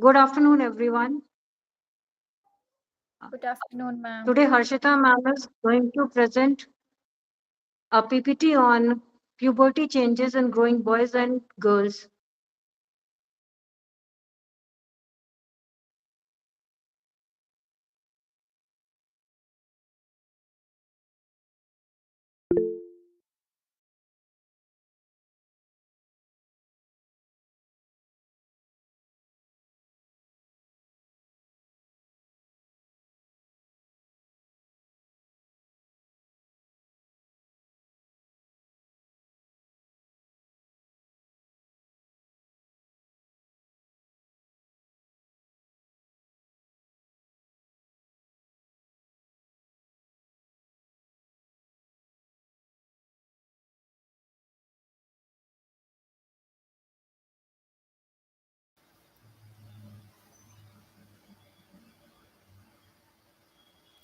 Good afternoon, everyone. Good afternoon, ma'am. Today, Harshita ma'am is going to present a PPT on puberty changes in growing boys and girls.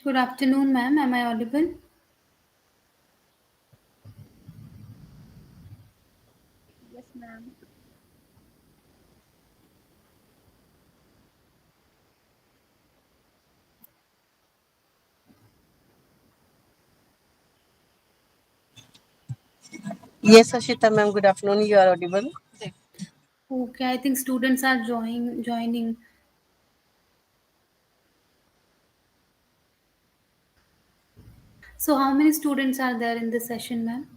Good afternoon, ma'am. Am I audible? Yes, ma'am. Yes, Ashita ma'am, good afternoon. You are audible. Okay, I think students are joining. So, how many students are there in this session, ma'am?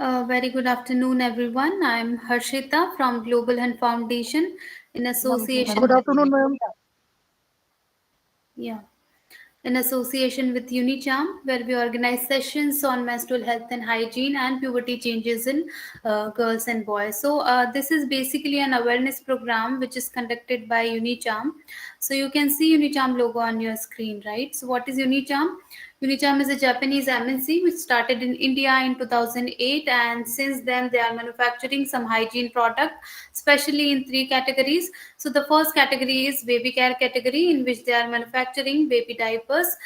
Very good afternoon, everyone. I'm Harshita from Global Health Foundation in association. Good afternoon, ma'am. Yeah. In association with Unicharm, where we organize sessions on menstrual health and hygiene and puberty changes in girls and boys. So, this is basically an awareness program which is conducted by Unicharm. So, you can see Unicharm logo on your screen, right? So, what is Unicharm? Unicharm is a Japanese MNC which started in India in 2008, and since then they are manufacturing some hygiene product, especially in three categories. So the first category is baby care category, in which they are manufacturing baby diapers,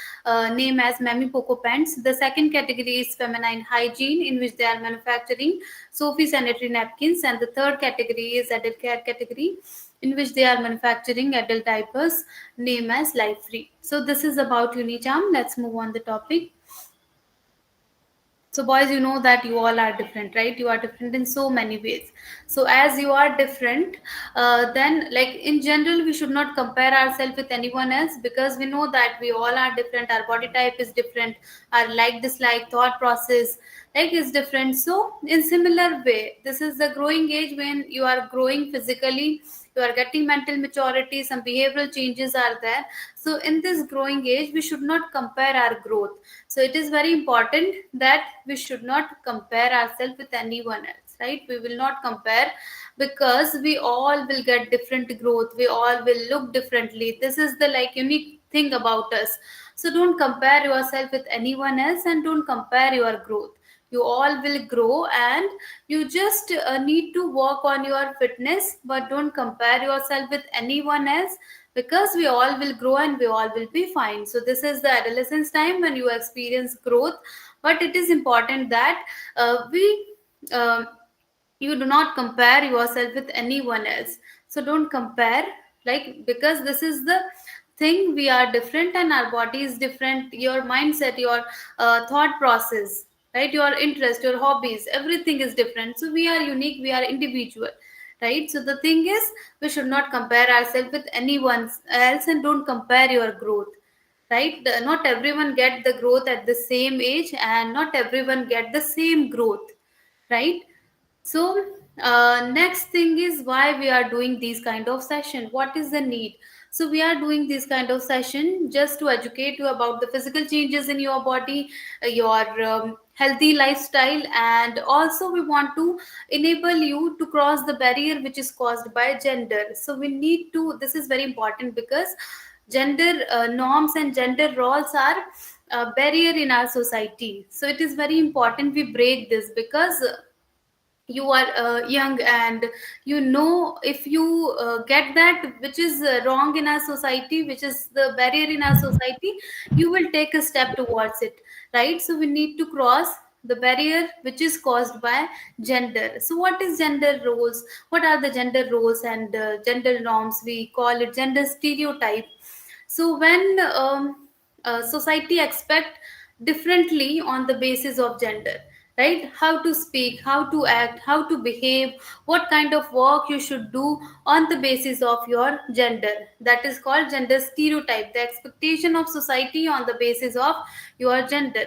named as Mami Poco pants. The second category is feminine hygiene, in which they are manufacturing Sophie sanitary napkins, and the third category is adult care category, in which they are manufacturing adult diapers, named as Life Free. So this is about Unicharm. Let's move on the topic. So boys, you know that you all are different, right? You are different in so many ways. So as you are different, then like in general we should not compare ourselves with anyone else, because we know that we all are different. Our body type is different, our like dislike thought process like is different. So in similar way, this is the growing age when you are growing physically, you are getting mental maturity, some behavioral changes are there. So in this growing age we should not compare our growth. So it is very important that we should not compare ourselves with anyone else, right? We will not compare, because we all will get different growth, we all will look differently. This is the like unique thing about us. So don't compare yourself with anyone else, and don't compare your growth. You all will grow, and you just need to work on your fitness, but don't compare yourself with anyone else, because we all will grow and we all will be fine. So this is the adolescence time when you experience growth, but it is important that we uh, you do not compare yourself with anyone else. So don't compare, like, because this is the thing, we are different and our body is different, your mindset, your thought process, right, your interest, your hobbies, everything is different. So we are unique, we are individual, right? So the thing is, we should not compare ourselves with anyone else, and don't compare your growth, right? Not everyone get the growth at the same age, and not everyone get the same growth, right? So next thing is why we are doing these kind of session. What is the need? So we are doing this kind of session just to educate you about the physical changes in your body, your healthy lifestyle, and also we want to enable you to cross the barrier which is caused by gender. So we need to. This is very important, because gender norms and gender roles are a barrier in our society. So it is very important we break this, because you are young, and you know, if you get that which is wrong in our society, which is the barrier in our society, you will take a step towards it, right? So we need to cross the barrier which is caused by gender. So what is gender roles, what are the gender roles and gender norms? We call it gender stereotype. So when society expect differently on the basis of gender, right? How to speak, how to act, how to behave, what kind of work you should do on the basis of your gender, that is called gender stereotype, the expectation of society on the basis of your gender.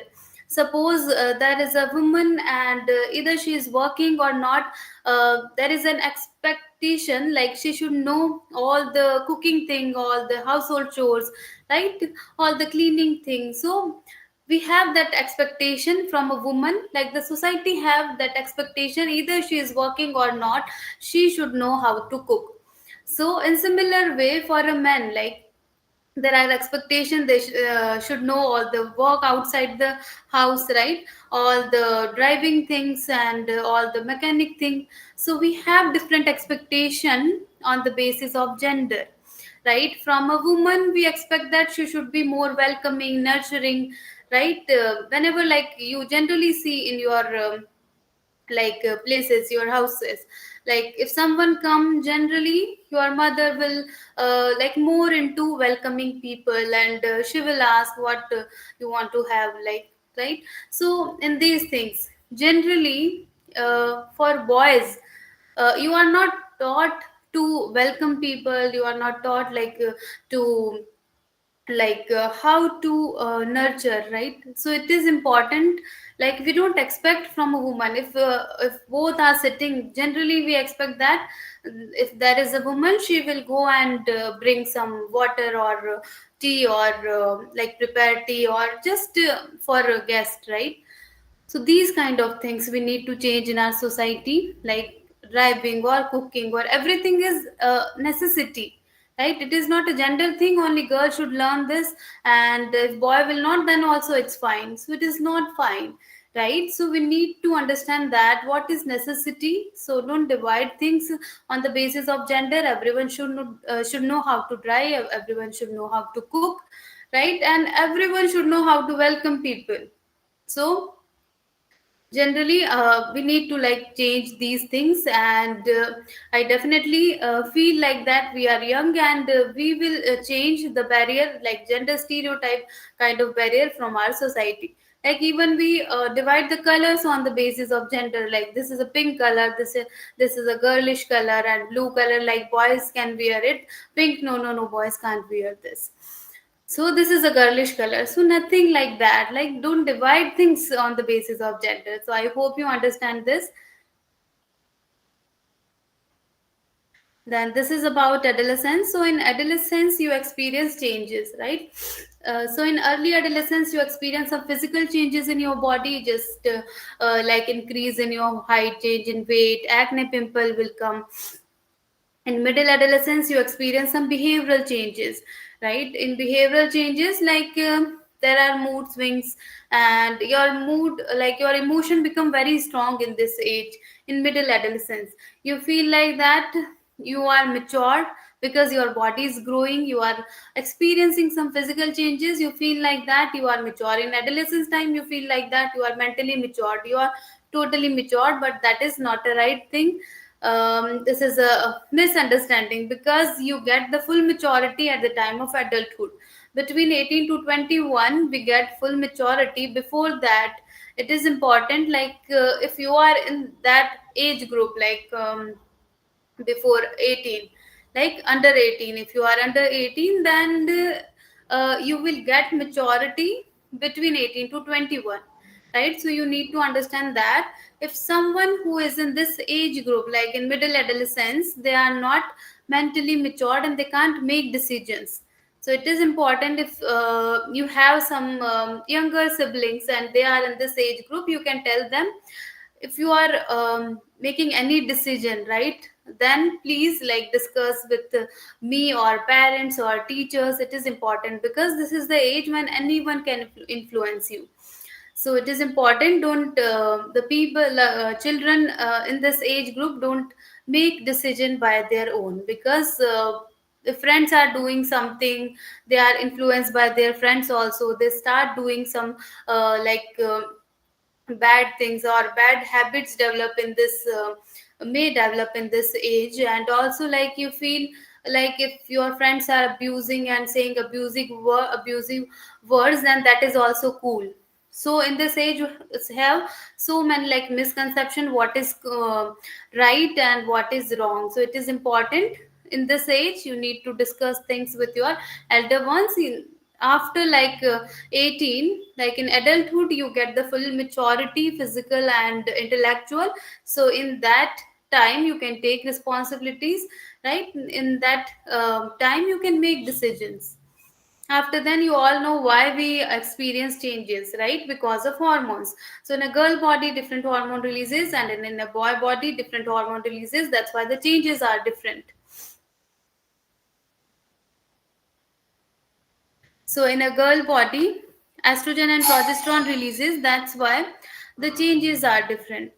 Suppose there is a woman, and either she is working or not, there is an expectation like she should know all the cooking thing, all the household chores, right, all the cleaning things. So we have that expectation from a woman, like the society have that expectation, either she is working or not, she should know how to cook. So in similar way, for a man, like there are expectations, they should know all the work outside the house, right, all the driving things and all the mechanic thing. So we have different expectation on the basis of gender, right? From a woman we expect that she should be more welcoming, nurturing, right? Whenever like you generally see in your places, your houses, like if someone come, generally your mother will like more into welcoming people, and she will ask what you want to have, like, right? So in these things, generally for boys, you are not taught to welcome people, you are not taught like to like how to nurture, right? So it is important, like we don't expect from a woman, if both are sitting, generally we expect that if there is a woman, she will go and bring some water or tea, or like prepare tea, or just for a guest, right? So these kind of things we need to change in our society, like driving or cooking or everything is a necessity, right? It is not a gender thing, only girl should learn this, and if boy will not, then also it's fine. So it is not fine, right? So we need to understand that what is necessity. So don't divide things on the basis of gender. Everyone should know how to drive, everyone should know how to cook, right? And everyone should know how to welcome people. So generally we need to like change these things, and I definitely feel like that we are young, and we will change the barrier, like gender stereotype kind of barrier from our society. Like even we divide the colors on the basis of gender, like this is a pink color, this is a girlish color, and blue color, like boys can wear it. Pink, no, no, no, boys can't wear this. So this is a girlish color. So nothing like that. Like don't divide things on the basis of gender. So I hope you understand this. Then this is about adolescence. So in adolescence, you experience changes, right? So in early adolescence, you experience some physical changes in your body, just like increase in your height, change in weight, acne, pimple will come. In middle adolescence, you experience some behavioral changes, right? In behavioral changes, like there are mood swings, and your mood, like your emotion become very strong in this age. In middle adolescence, you feel like that you are matured, because your body is growing, you are experiencing some physical changes, you feel like that you are mature. In adolescence time, you feel like that you are mentally matured, you are totally matured, but that is not a right thing. This is a misunderstanding, because you get the full maturity at the time of adulthood. Between 18 to 21, we get full maturity. Before that, it is important, like if you are in that age group, like before 18, like under 18, if you are under 18, then you will get maturity between 18 to 21, right? So you need to understand that if someone who is in this age group, like in middle adolescence, they are not mentally matured and they can't make decisions. So it is important, if you have some younger siblings and they are in this age group, you can tell them, if you are making any decision, right, then please like discuss with me or parents or teachers. It is important, because this is the age when anyone can influence you. So it is important, don't the people children in this age group don't make decision by their own, because if friends are doing something, they are influenced by their friends also, they start doing some bad things, or bad habits develop in this may develop in this age. And also, like you feel like if your friends are abusing and saying abusive words, then that is also cool. So in this age, you have so many like misconception, what is right and what is wrong. So it is important, in this age you need to discuss things with your elder ones. After like 18, like in adulthood, you get the full maturity, physical and intellectual. So in that time you can take responsibilities, right? In that time you can make decisions. After then, you all know why we experience changes, right? Because of hormones. So in a girl body, different hormone releases, and in a boy body, different hormone releases. That's why the changes are different. So in a girl body, estrogen and progesterone releases. That's why the changes are different.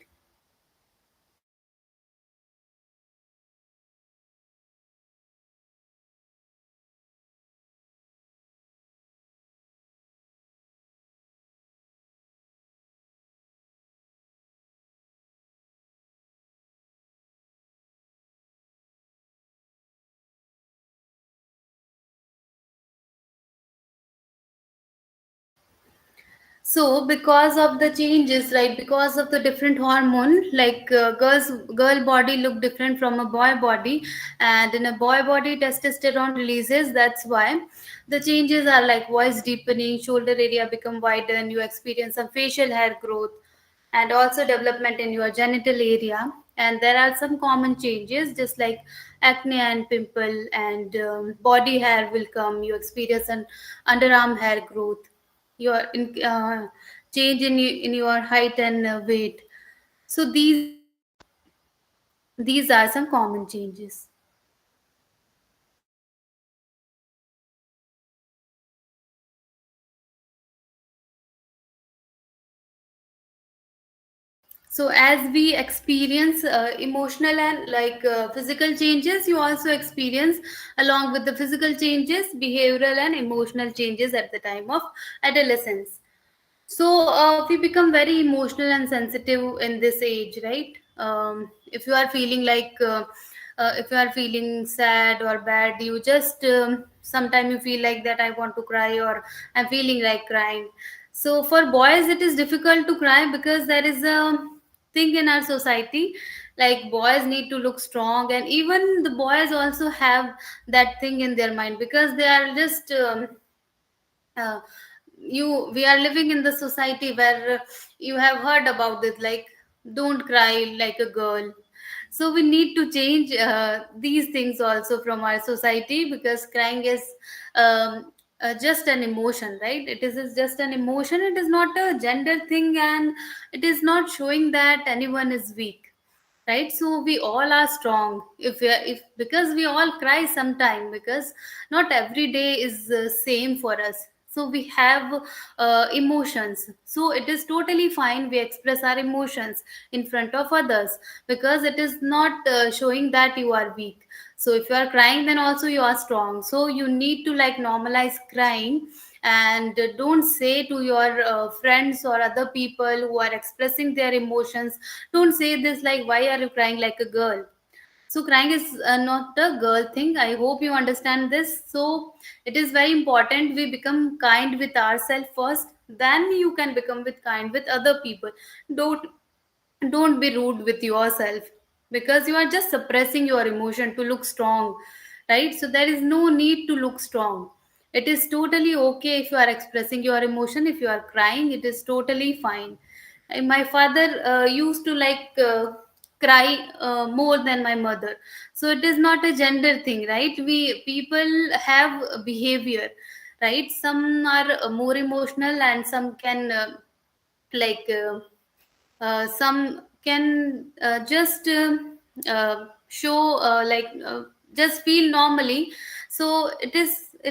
So because of the changes, right, because of the different hormone, like girl body look different from a boy body, and in a boy body testosterone releases. That's why the changes are like voice deepening, shoulder area become wider, and you experience some facial hair growth, and also development in your genital area. And there are some common changes, just like acne and pimple, and body hair will come. You experience an underarm hair growth, your change in your height and weight. So these are some common changes. So as we experience emotional and physical changes, you also experience, along with the physical changes, behavioral and emotional changes at the time of adolescence. So we become very emotional and sensitive in this age, right? If you are feeling if you are feeling sad or bad, you just sometimes you feel like that I want to cry, or I'm feeling like crying. So for boys, it is difficult to cry because there is a thing in our society, like boys need to look strong, and even the boys also have that thing in their mind because they are just uh, you we are living in the society where you have heard about this, like don't cry like a girl. So we need to change these things also from our society, because crying is just an emotion, right? It is just an emotion, it is not a gender thing, and it is not showing that anyone is weak, right? So we all are strong. If because we all cry sometime, because not every day is same for us. So we have emotions, so it is totally fine we express our emotions in front of others, because it is not showing that you are weak. So if you are crying, then also you are strong. So you need to like normalize crying, and don't say to your friends or other people who are expressing their emotions, don't say this like, why are you crying like a girl? So crying is not a girl thing. I hope you understand this. So it is very important we become kind with ourselves first, then you can become with kind with other people. Don't don't be rude with yourself, because you are just suppressing your emotion to look strong, right? So there is no need to look strong. It is totally okay if you are expressing your emotion. If you are crying, it is totally fine. And my father used to cry more than my mother. So it is not a gender thing, right? We people have behavior, right? Some are more emotional, and some can like some can show just feel normally. So it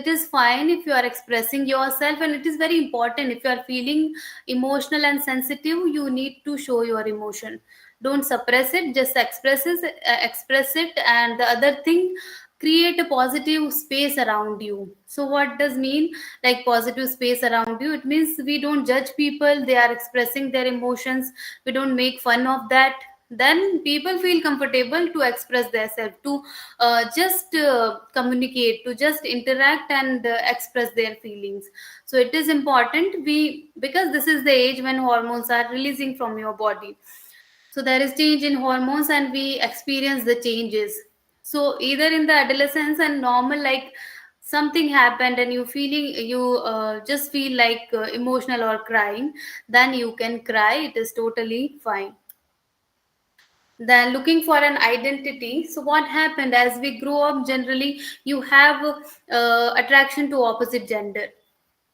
is fine if you are expressing yourself, and it is very important, if you are feeling emotional and sensitive, you need to show your emotion. Don't suppress it, just express it. And the other thing, create a positive space around you. So what does mean like positive space around you? It means we don't judge people, they are expressing their emotions, we don't make fun of that. Then people feel comfortable to express themselves, to just communicate, to just interact, and express their feelings. So it is important we, because this is the age when hormones are releasing from your body. So there is change in hormones, and we experience the changes. So either in the adolescence and normal, like something happened and you just feel like emotional or crying, then you can cry, it is totally fine. Then looking for an identity. So what happened, as we grow up, generally you have attraction to opposite gender.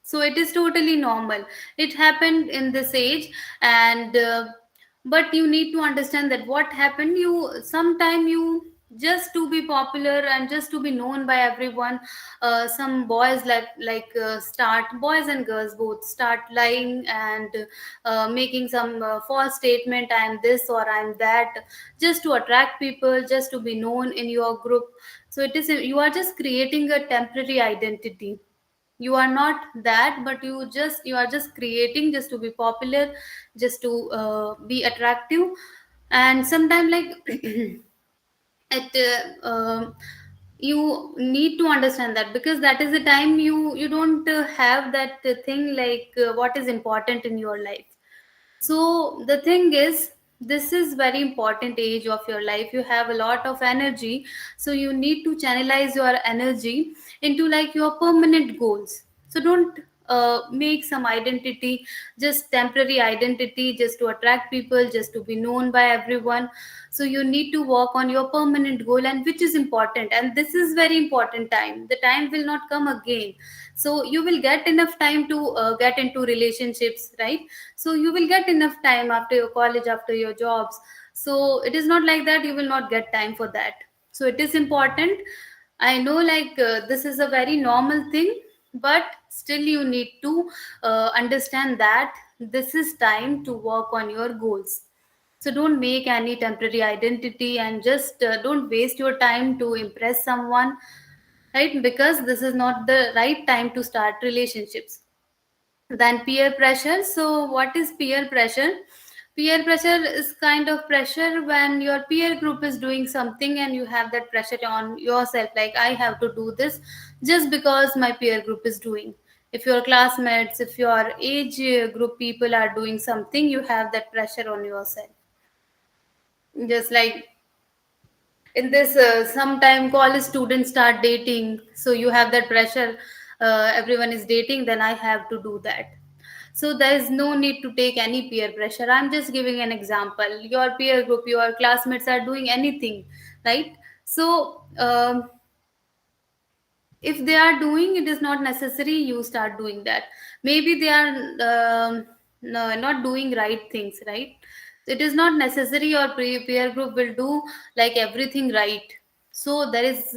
So it is totally normal, it happened in this age. And but you need to understand that what happened, you sometime you, just to be popular and just to be known by everyone, some boys start, boys and girls both start lying, and making some false statement, I am this or I am that, just to attract people, just to be known in your group. So it is, you are just creating a temporary identity. You are not that, but you are just creating just to be popular, just to be attractive. And sometimes like it You need to understand that, because that is the time you don't have that thing like what is important in your life. So the thing is, this is very important age of your life. You have a lot of energy, so you need to channelize your energy into like your permanent goals. So don't make some identity, just temporary identity, just to attract people, just to be known by everyone. So you need to work on your permanent goal, and which is important, and this is very important time. The time will not come again, so you will get enough time to get into relationships, right? So you will get enough time after your college, after your jobs. So it is not like that you will not get time for that. So it is important. I know, like this is a very normal thing, but still you need to understand that this is time to work on your goals. So don't make any temporary identity, and just don't waste your time to impress someone, right? Because this is not the right time to start relationships. Then peer pressure. So what is peer pressure? Peer pressure is kind of pressure when your peer group is doing something and you have that pressure on yourself, like I have to do this just because my peer group is doing. If your classmates, if your age group people are doing something, you have that pressure on yourself. Just like in this sometime college students start dating, so you have that pressure, everyone is dating, then I have to do that. So there is no need to take any peer pressure. I'm just giving an example. Your peer group, your classmates are doing anything, right? So if they are doing, it is not necessary you start doing that. Maybe they are no, not doing right things, right? It is not necessary your peer group will do like everything right. So there is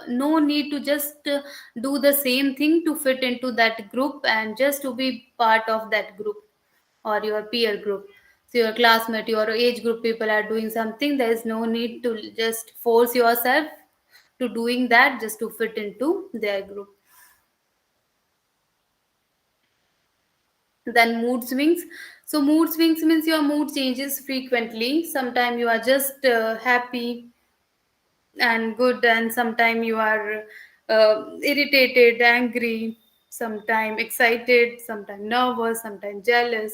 no need to just do the same thing to fit into that group and just to be part of that group or your peer group. So your classmate, your age group people are doing something, there is no need to just force yourself to doing that just to fit into their group. Then mood swings. So mood swings means your mood changes frequently. Sometimes you are just happy and good, and sometimes you are irritated, angry, sometimes excited, sometimes nervous, sometimes jealous,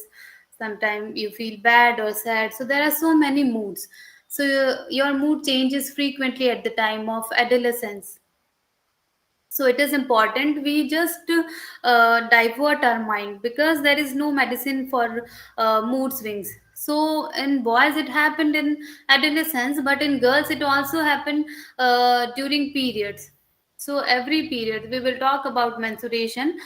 sometimes you feel bad or sad. So there are so many moods. So your mood changes frequently at the time of adolescence. So it is important we just divert our mind, because there is no medicine for mood swings. So in boys it happened in adolescence, but in girls it also happened during periods. So every period we will talk about menstruation.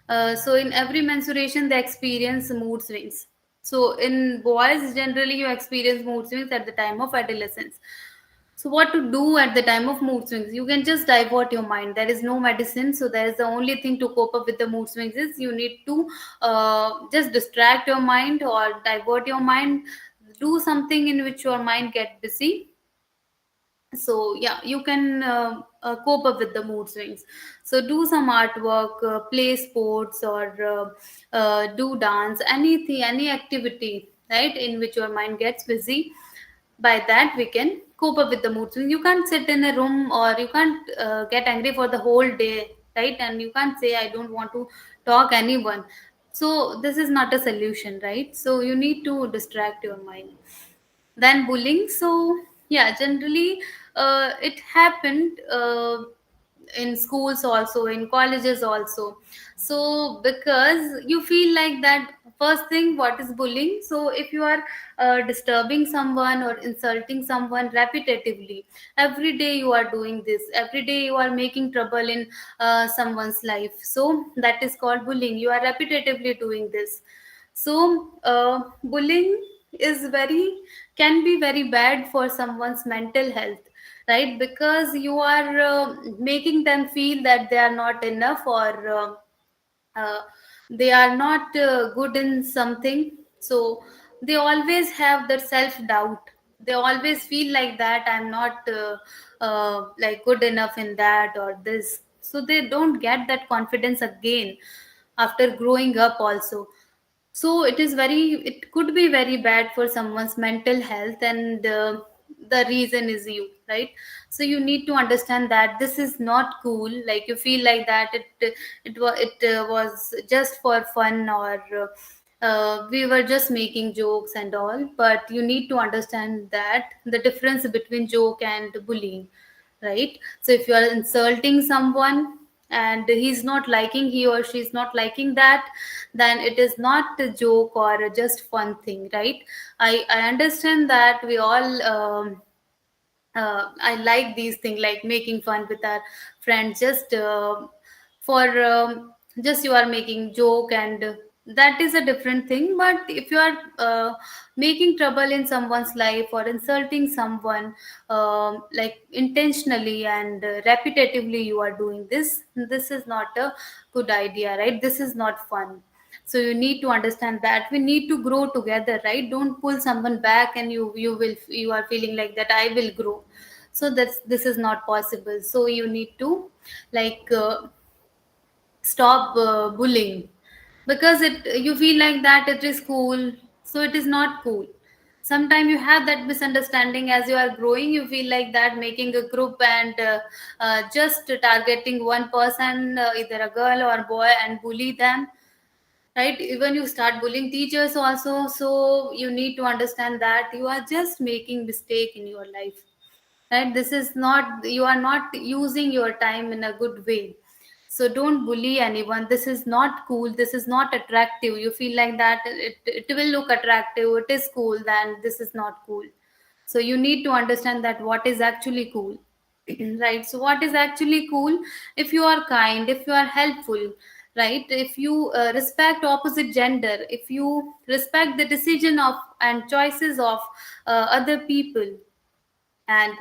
So in every menstruation they experience mood swings. So in boys generally you experience mood swings at the time of adolescence. So, what to do at the time of mood swings? You can just divert your mind. There is no medicine, so there is the only thing to cope up with the mood swings is you need to just distract your mind or divert your mind. Do something in which your mind get busy. So yeah, you can cope up with the mood swings. So do some artwork, play sports, or do dance, anything, any activity, right, in which your mind gets busy. By that we can cope up with the mood swings. You can't sit in a room, or you can't get angry for the whole day, right? And you can't say I don't want to talk anyone. So this is not a solution, right? So you need to distract your mind. Then bullying. So yeah, generally it happened in schools also, in colleges also. So because you feel like that, first thing, what is bullying? So if you are disturbing someone or insulting someone repetitively, every day you are doing this, every day you are making trouble in someone's life, so that is called bullying. You are repetitively doing this. So bullying is very, can be very bad for someone's mental health, right? Because you are making them feel that they are not enough, or uh, they are not good in something. So they always have that self doubt. They always feel like that I'm not like good enough in that or this. So they don't get that confidence again after growing up also. So it is very, it could be very bad for someone's mental health, and the reason is you. right? So you need to understand that this is not cool. Like you feel like that it was just for fun, or we were just making jokes and all. But you need to understand that the difference between joke and bullying, right? So if you are insulting someone and he or she is not liking that, then it is not a joke or a just fun thing, right? I understand that we all I like these things, like making fun with our friends, just for just you are making joke, and that is a different thing. But if you are making trouble in someone's life or insulting someone, like intentionally and repetitively you are doing this is not a good idea, right? This is not fun. So you need to understand that we need to grow together, right? Don't pull someone back and you are feeling like that I will grow. So this is not possible. So you need to, like, stop bullying, because it you feel like that it is cool. So it is not cool. Sometimes you have that misunderstanding. As you are growing, you feel like that making a group and just targeting one person, either a girl or boy, and bully them, right? Even you start bullying teachers also. So you need to understand that you are just making mistake in your life, right? This is not, you are not using your time in a good way. So don't bully anyone. This is not cool, this is not attractive. You feel like that it will look attractive, it is cool, then this is not cool. So you need to understand that what is actually cool. Right? So what is actually cool? If you are kind, if you are helpful, right? If you respect opposite gender, if you respect the decision of and choices of other people, and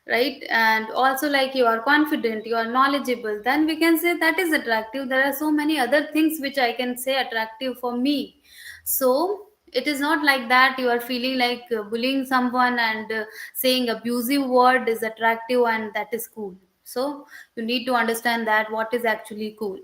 right, and also like you are confident, you are knowledgeable, then we can say that is attractive. There are so many other things which I can say attractive for me. So it is not like that you are feeling like bullying someone and saying abusive word is attractive and that is cool. So you need to understand that what is actually cool.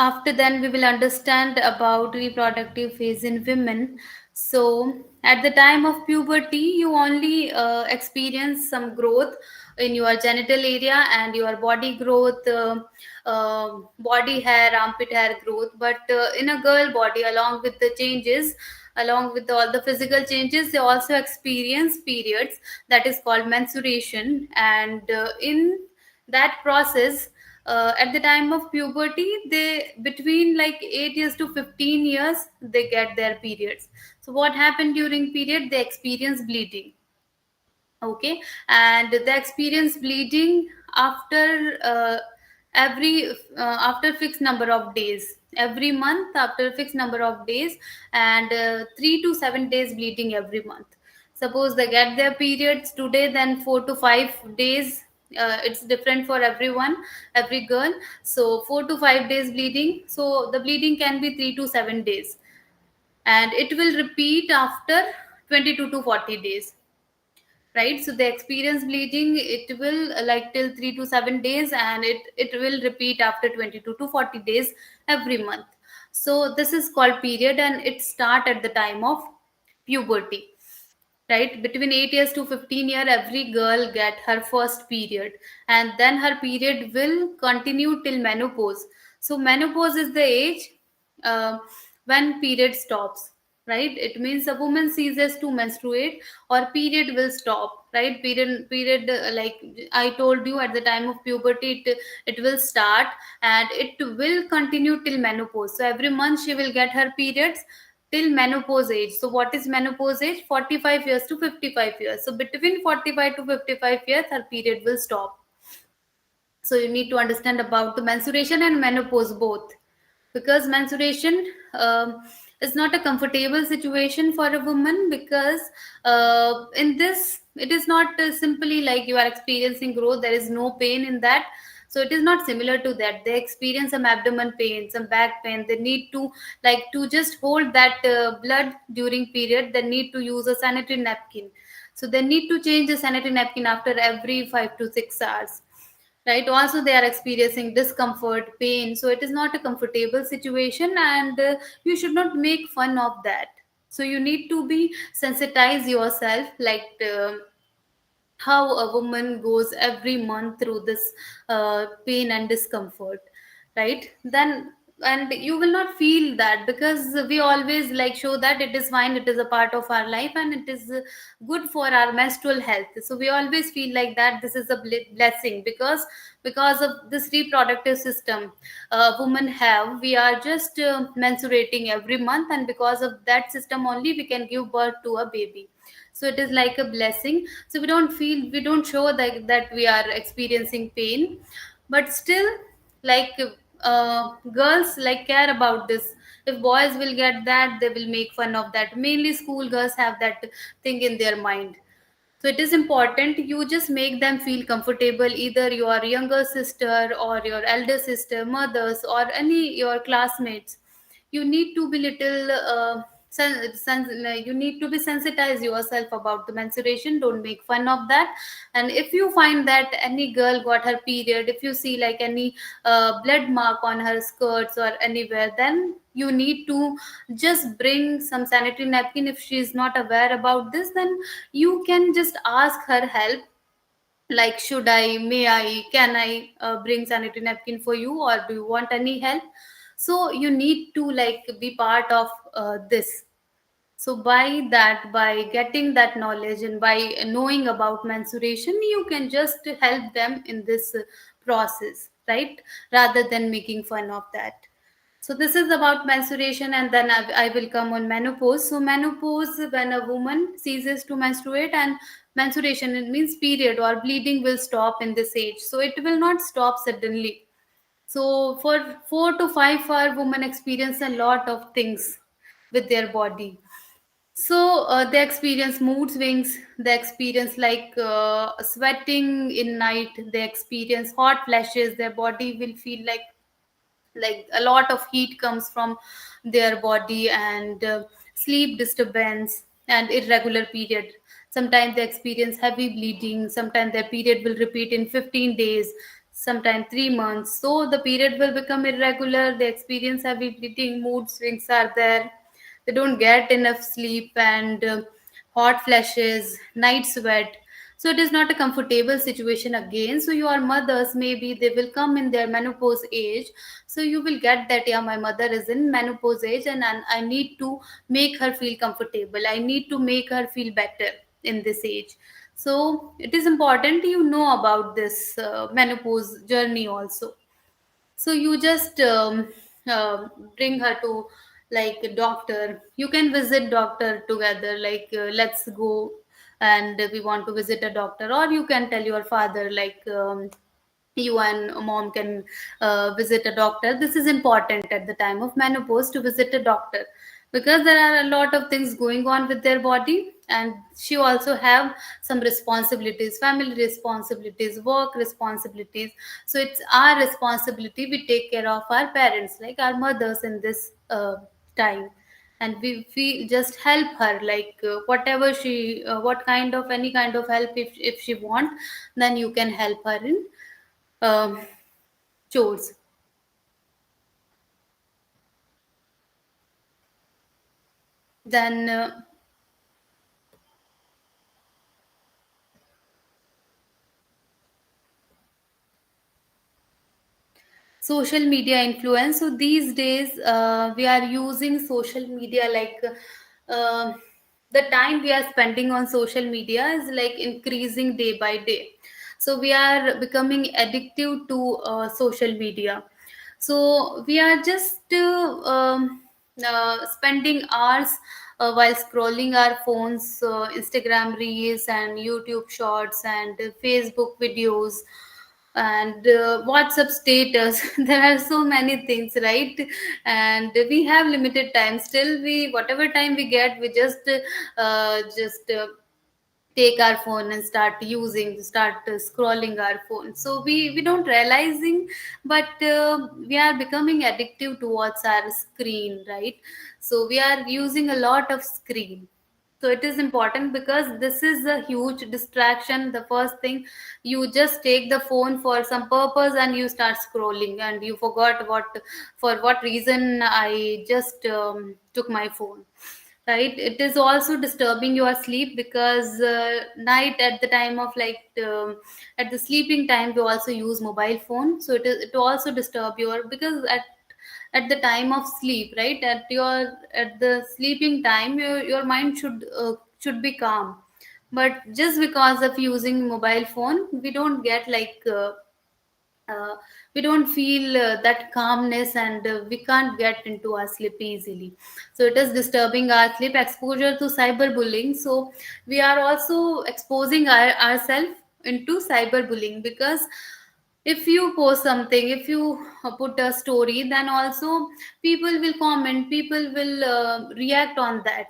After then, we will understand about reproductive phase in women. So, at the time of puberty, you only experience some growth in your genital area and your body growth, body hair, armpit hair growth. But in a girl body, along with the changes, along with all the physical changes, they also experience periods, that is called menstruation. And in that process, at the time of puberty, they between like 8 years to 15 years they get their periods. So what happened during period? They experience bleeding. Okay. And they experience bleeding after every after fixed number of days, every month, after fixed number of days, and 3 to 7 days bleeding every month. Suppose they get their periods today, then 4 to 5 days, it's different for everyone, every girl. So 4 to 5 days bleeding, so the bleeding can be 3 to 7 days, and it will repeat after 22 to 40 days, right? So the experience bleeding, it will like till 3 to 7 days, and it will repeat after 22 to 40 days every month. So this is called period, and it start at the time of puberty, right? Between 8 years to 15 year, every girl get her first period, and then her period will continue till menopause. So menopause is the age uh, when period stops, right? It means a woman ceases to menstruate, or period will stop, right? Period like I told you, at the time of puberty it will start, and it will continue till menopause. So every month she will get her periods till menopause age. So what is menopause age? 45 years to 55 years. So between 45 to 55 years her period will stop. So you need to understand about the menstruation and menopause both, because menstruation is not a comfortable situation for a woman, because in this it is not simply like you are experiencing growth, there is no pain in that. So it is not similar to that. They experience some abdomen pain, some back pain. They need to, like, to just hold that blood during period, they need to use a sanitary napkin. So they need to change the sanitary napkin after every 5 to 6 hours, right? Also they are experiencing discomfort, pain, so it is not a comfortable situation, and you should not make fun of that. So you need to be sensitize yourself, like how a woman goes every month through this pain and discomfort, right? Then, and you will not feel that, because we always like show that it is fine, it is a part of our life, and it is good for our menstrual health. So we always feel like that this is a blessing, because of this reproductive system women have, we are just mensurating every month, and because of that system only we can give birth to a baby. So it is like a blessing. So we don't show that we are experiencing pain, but still, like girls like care about this. If boys will get that, they will make fun of that. Mainly school girls have that thing in their mind. So it is important you just make them feel comfortable, either your younger sister or your elder sister, mothers, or any your classmates. You need to be little you need to be sensitize yourself about the menstruation. Don't make fun of that. And if you find that any girl got her period, if you see like any blood mark on her skirts or anywhere, then you need to just bring some sanitary napkin. If she is not aware about this, then you can just ask her help, like, should I, may I, can I bring sanitary napkin for you, or do you want any help? So you need to like be part of this. So by that, by getting that knowledge and by knowing about menstruation, you can just help them in this process, right? Rather than making fun of that. So this is about menstruation, and then I will come on menopause. So menopause, when a woman ceases to menstruate, and menstruation, it means period or bleeding, will stop in this age. So it will not stop suddenly. So for 4 to 5 hour, women experience a lot of things with their body. So they experience mood swings, they experience like sweating in night, they experience hot flashes, their body will feel like a lot of heat comes from their body, and sleep disturbance and irregular period. Sometimes they experience heavy bleeding, sometimes their period will repeat in 15 days, sometimes 3 months. So the period will become irregular, they experience heavy bleeding, mood swings are there, they don't get enough sleep, and hot flashes, night sweat. So it is not a comfortable situation again. So your mothers, maybe they will come in their menopause age. So you will get that, yeah, my mother is in menopause age, and I need to make her feel comfortable. I need to make her feel better in this age. So it is important you know about this menopause journey also. So you just uh, bring her to like a doctor. You can visit doctor together, like let's go and we want to visit a doctor, or you can tell your father, like you and mom can visit a doctor. This is important at the time of menopause to visit a doctor, because there are a lot of things going on with their body, and she also have some responsibilities, family responsibilities, work responsibilities. So it's our responsibility, we take care of our parents, like our mothers in this time. And we just help her, like whatever she what kind of any kind of help, if she want, then you can help her in um, chores. Then social media influence. So these days we are using social media, like uh, the time we are spending on social media is like increasing day by day. So we are becoming addictive to social media. So we are just spending hours while scrolling our phones, Instagram reels and YouTube shorts and Facebook videos and WhatsApp status. There are so many things, right? And we have limited time. Still, we whatever time we get, we just take our phone and start scrolling our phone. So we don't realizing, but we are becoming addictive towards our screen, right? So we are using a lot of screen. So it is important because this is a huge distraction. The first thing, you just take the phone for some purpose and you start scrolling and you forgot what, for what reason I just took my phone, right? It is also disturbing your sleep because night at the time of like at the sleeping time we also use mobile phone, so it also disturb your, because at the time of sleep, right, at the sleeping time your mind should be calm. But just because of using mobile phone we don't get like uh, we don't feel that calmness, and we can't get into our sleep easily. So it is disturbing our sleep. Exposure to cyberbullying, so we are also exposing ourselves into cyberbullying, because if you post something, if you put a story, then also people will comment, people will react on that,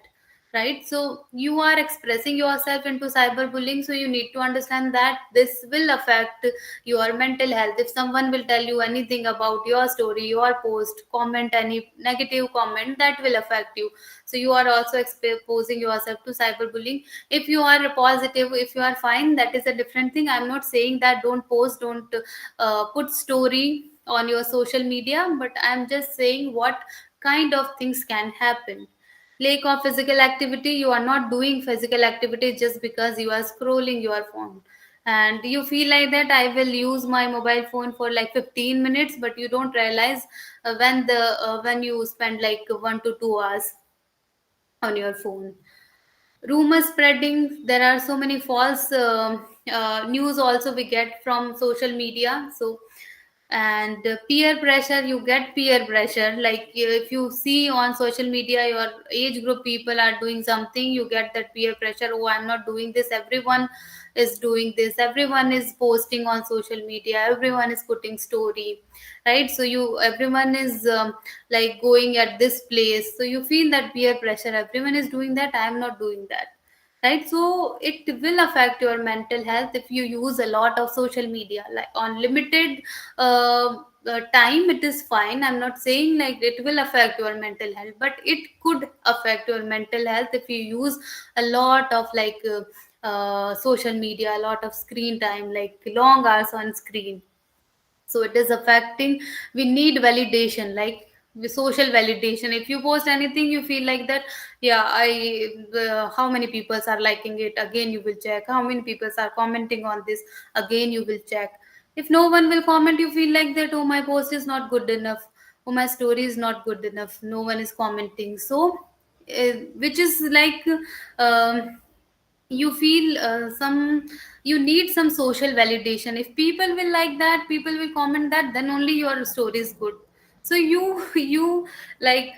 right? So you are expressing yourself into cyberbullying, so you need to understand that this will affect your mental health. If someone will tell you anything about your story, your post, comment any negative comment, that will affect you. So you are also exposing yourself to cyberbullying. If you are positive, if you are fine, that is a different thing. I'm not saying that don't post, don't put story on your social media, but I'm just saying what kind of things can happen. Lack of physical activity, you are not doing physical activity just because you are scrolling your phone, and you feel like that I will use my mobile phone for like 15 minutes, but you don't realize when you spend like 1 to 2 hours on your phone. Rumor spreading, there are so many false news also we get from social media. So, and peer pressure, you get peer pressure, like if you see on social media your age group people are doing something, you get that peer pressure. Oh, I'm not doing this, everyone is doing this, everyone is posting on social media, everyone is putting story, right? So you, everyone is like going at this place, so you feel that peer pressure, everyone is doing that, I'm not doing that, right? So it will affect your mental health if you use a lot of social media, like on limited time it is fine. I'm not saying like it will affect your mental health, but it could affect your mental health if you use a lot of like social media, a lot of screen time, like long hours on screen. So it is affecting, we need validation, like the social validation. If you post anything, you feel like that, yeah, how many people are liking it, again you will check, how many people are commenting on this, again you will check. If no one will comment, you feel like that, oh, my post is not good enough, oh, my story is not good enough, no one is commenting. So which is like um, you feel some, you need some social validation. If people will like that, people will comment that, then only your story is good. So you you like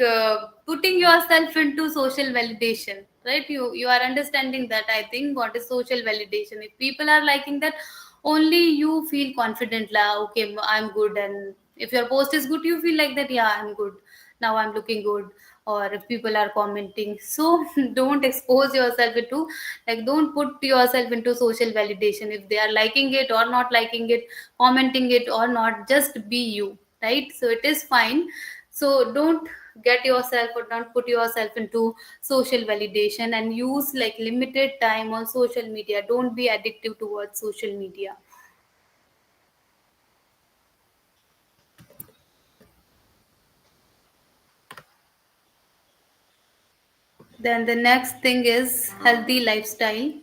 putting yourself into social validation, right? You are understanding that, I think, what is social validation. If people are liking that, only you feel confident, la, okay, I'm good. And if your post is good, you feel like that, yeah, I'm good, now I'm looking good. Or if people are commenting, so don't expose yourself into, like, don't put yourself into social validation. If they are liking it or not liking it, commenting it or not, just be you, right? So it is fine. So don't get yourself or don't put yourself into social validation, and use like limited time on social media. Don't be addictive towards social media. Then the next thing is healthy lifestyle.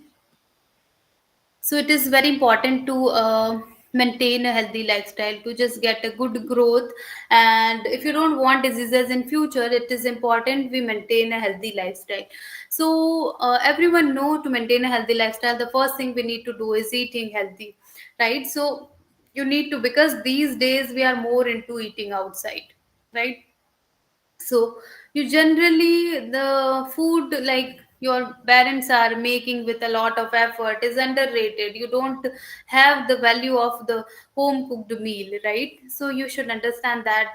So it is very important to maintain a healthy lifestyle to just get a good growth. And if you don't want diseases in future, it is important we maintain a healthy lifestyle. So everyone know, to maintain a healthy lifestyle, the first thing we need to do is eating healthy, right? So you need to, because these days we are more into eating outside, right? So you generally, the food like your parents are making with a lot of effort is underrated. You don't have the value of the home cooked meal, right? So you should understand that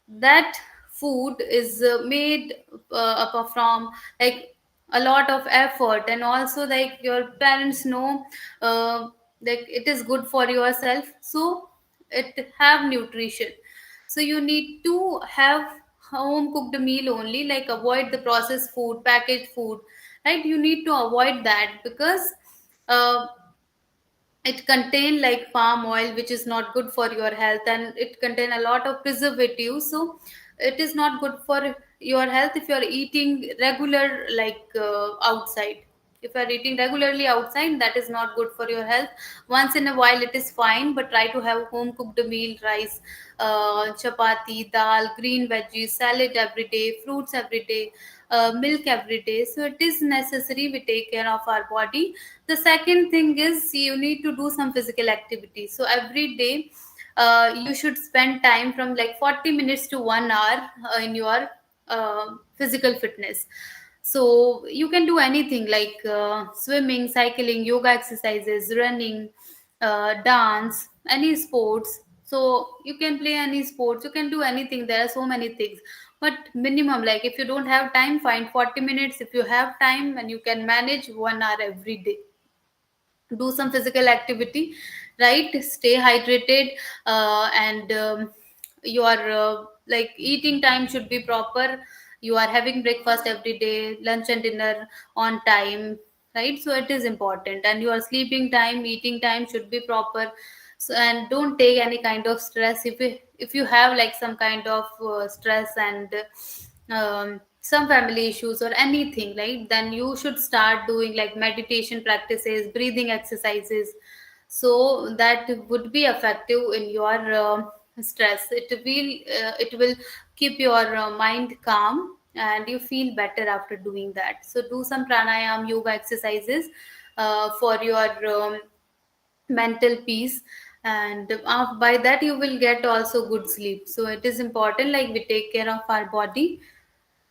that food is made up from like a lot of effort, and also like your parents know uh, like it is good for yourself, so it have nutrition. So you need to have home cooked meal only, like avoid the processed food, packaged food, right? You need to avoid that because uh, it contain like palm oil, which is not good for your health, and it contain a lot of preservatives, so it is not good for your health if you are eating regular outside. If you are eating regularly outside, that is not good for your health. Once in a while it is fine, but try to have home cooked meal, rice, chapati, dal, green veggies, salad every day, fruits every day, milk every day. So it is necessary we take care of our body. The second thing is you need to do some physical activity. So every day you should spend time from like 40 minutes to 1 hour in your physical fitness. So you can do anything like swimming, cycling, yoga exercises, running, dance, any sports. So you can play any sports, you can do anything. There are so many things, but minimum, like if you don't have time, find 40 minutes. If you have time and you can manage 1 hour every day, do some physical activity, right? Stay hydrated, and your like eating time should be proper. You are having breakfast every day, lunch and dinner on time, right? So it is important, and your sleeping time, eating time should be proper. So, and don't take any kind of stress. If you have like some kind of stress and some family issues or anything, like, then you should start doing like meditation practices, breathing exercises, so that would be effective in your stress. It will keep your mind calm, and you feel better after doing that. So do some pranayam, yoga exercises for your mental peace, and by that you will get also good sleep. So it is important like we take care of our body.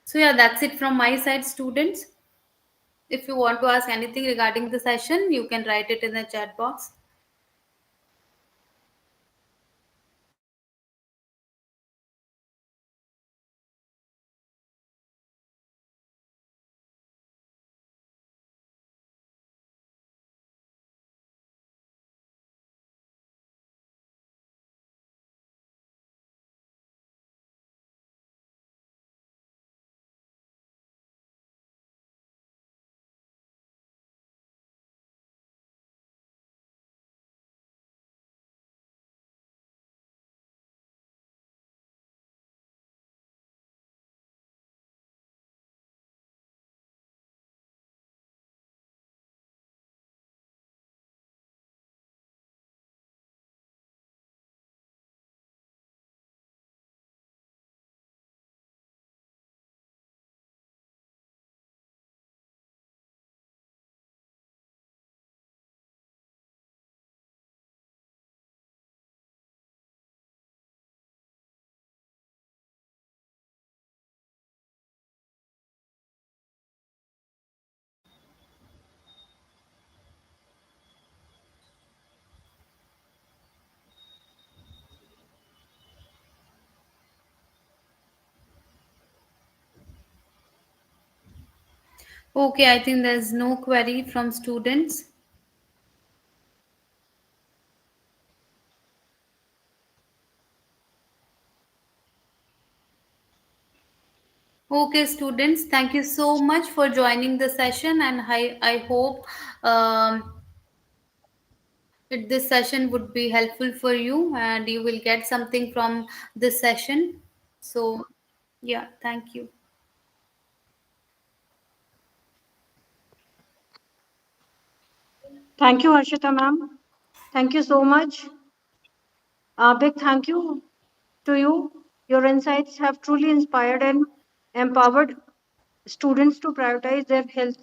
So yeah, that's it from my side, students. If you want to ask anything regarding the session, you can write it in the chat box. Okay, I think there's no query from students. Okay, students, thank you so much for joining the session, and I hope this session would be helpful for you and you will get something from this session. So, yeah, thank you. Thank you, Harshita ma'am. Thank you so much. A big thank you to you. Your insights have truly inspired and empowered students to prioritize their health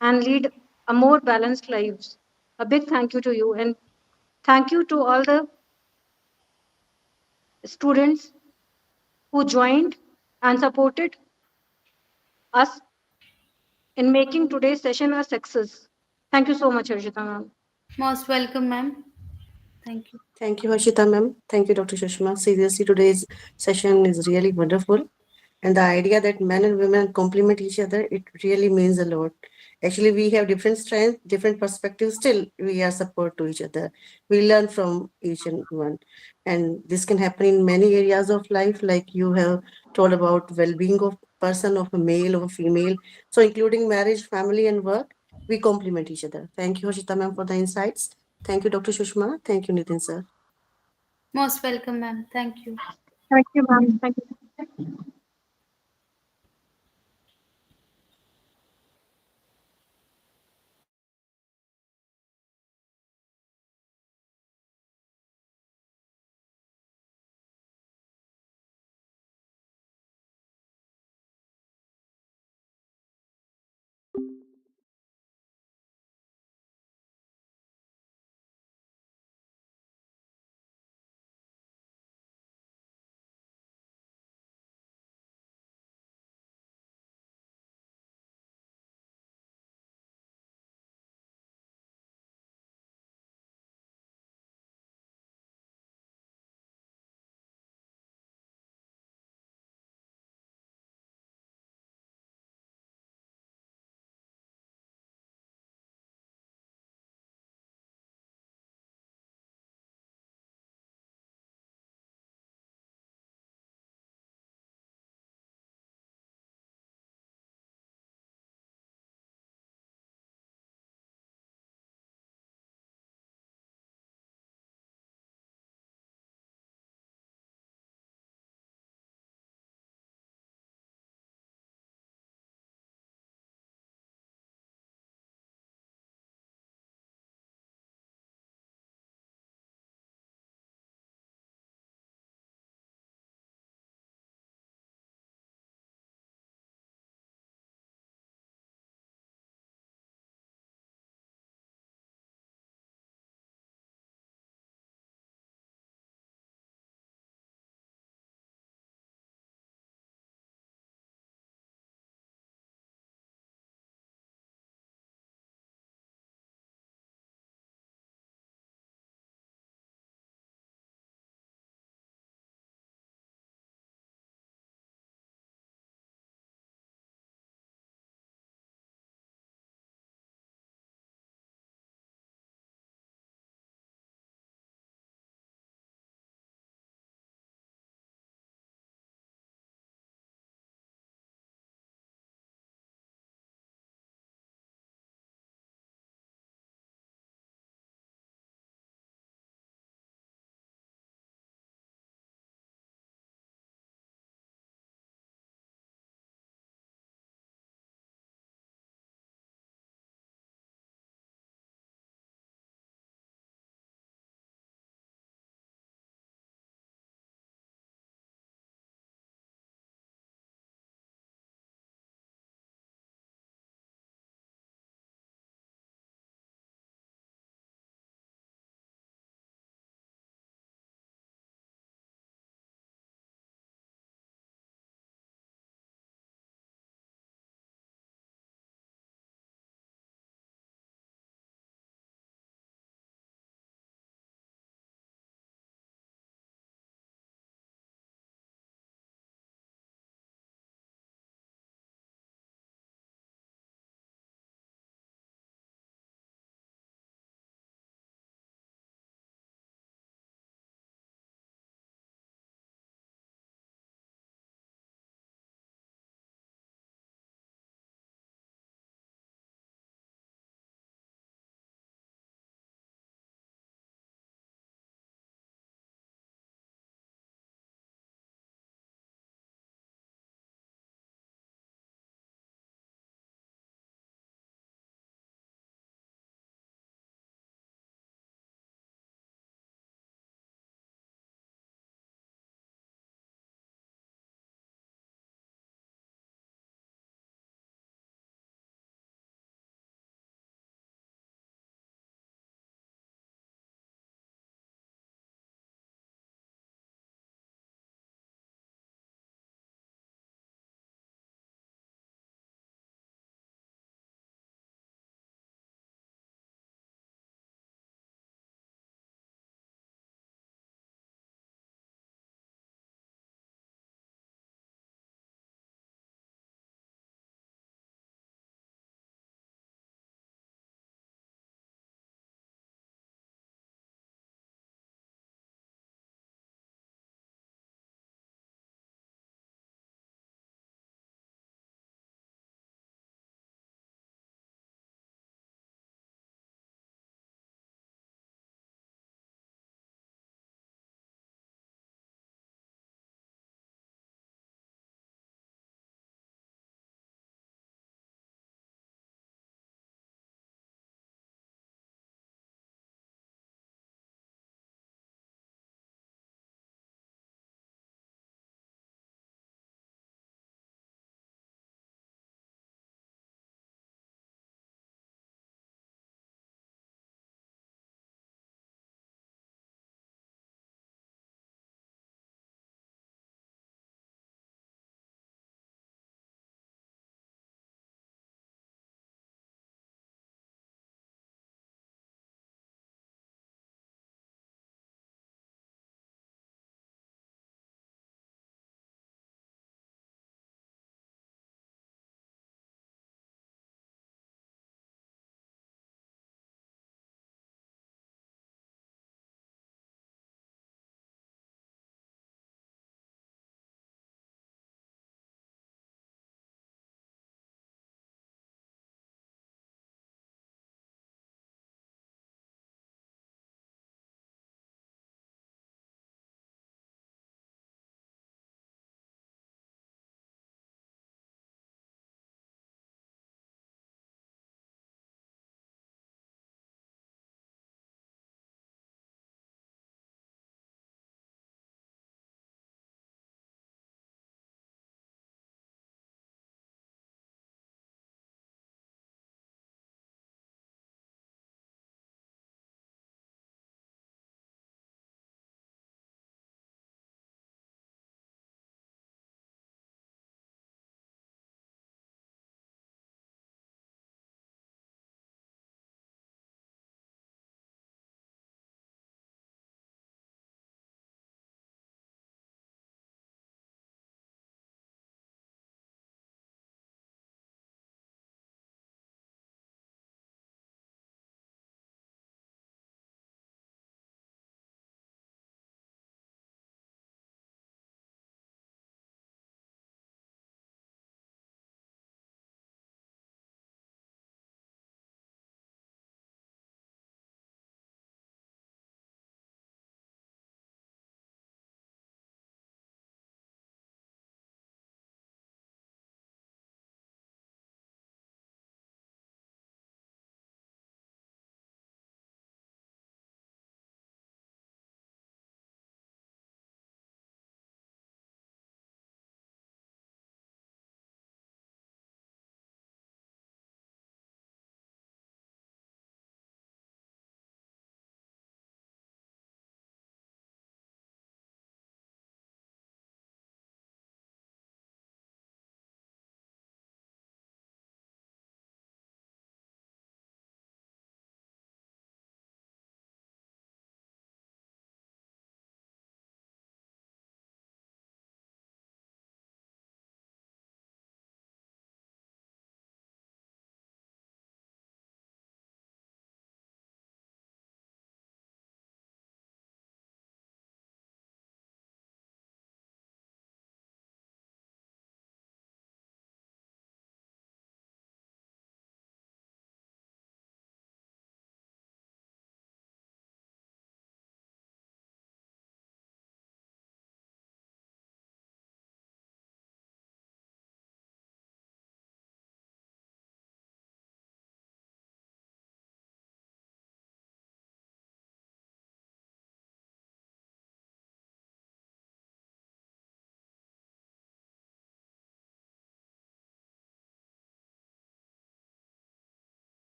and lead a more balanced lives. A big thank you to you, and thank you to all the students who joined and supported us in making today's session a success. Thank you so much, Harshita ma'am. Most welcome, ma'am. Thank you. Thank you, Harshita ma'am. Thank you, Dr. Sushma. Seriously, today's session is really wonderful. And the idea that men and women complement each other, it really means a lot. Actually, we have different strengths, different perspectives. Still, we are support to each other. We learn from each and one. And this can happen in many areas of life, like you have told about well-being of person, of a male or a female. So including marriage, family, and work, we complement each other. Thank you, Harshita ma'am, for the insights. Thank you, Dr. Sushma. Thank you, Nitin sir. Most welcome, ma'am. Thank you. Thank you, ma'am. Thank you.